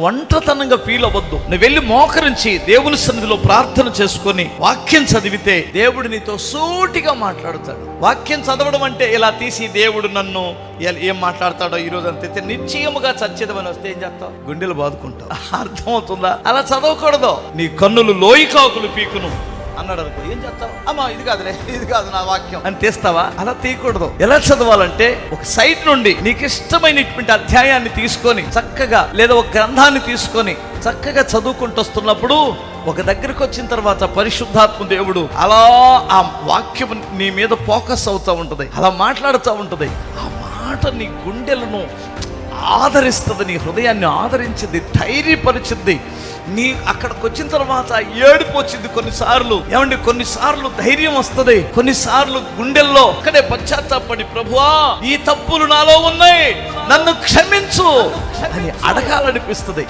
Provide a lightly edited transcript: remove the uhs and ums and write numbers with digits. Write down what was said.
ఒంటరితనంగా feel అవ్వద్దు. నువ్వు వెళ్ళి మోకరించి దేవుని సన్నిధిలో ప్రార్థన చేసుకొని వాక్యం చదివితే దేవుడు నీతో సూటిగా మాట్లాడుతాడు. వాక్యం చదవడం అంటే ఇలా తీసి దేవుడు నన్ను ఏం మాట్లాడతాడో ఈ రోజు అంతే నిశ్చయముగా చచ్చేదమని వస్తే ఏం చేస్తావు? గుండెలు బాదుకుంటావు. అర్థమవుతుందా? అలా చదవకూడదు. నీ కన్నులు లోయకాకులు పీకును అన్నాడు అనుకో, ఏం చేస్తావు? అమ్మా ఇది కాదు నా వాక్యం అని తీస్తావా? అలా తీయకూడదు. ఎలా చదవాలంటే ఒక సైట్ నుండి నీకు ఇష్టమైనటువంటి అధ్యాయాన్ని తీసుకొని చక్కగా, లేదా ఒక గ్రంథాన్ని తీసుకొని చక్కగా చదువుకుంటూ వస్తున్నప్పుడు ఒక దగ్గరికి వచ్చిన తర్వాత పరిశుద్ధాత్మ దేవుడు అలా ఆ వాక్యం నీ మీద ఫోకస్ అవుతూ ఉంటది, అలా మాట్లాడుతూ ఉంటది. ఆ మాట నీ గుండెలను ఆదరిస్తుంది, నీ హృదయాన్ని ఆదరించింది, ధైర్యపరిచింది. నీ అక్కడికి వచ్చిన తర్వాత ఏడుపు వచ్చింది కొన్నిసార్లు. ఏమండి, కొన్నిసార్లు ధైర్యం వస్తుంది, కొన్నిసార్లు గుండెల్లో అక్కడే పశ్చాత్తాపడి ప్రభువా ఈ తప్పులు నాలో ఉన్నాయి, నన్ను క్షమించు అని అడగాలనిపిస్తుంది.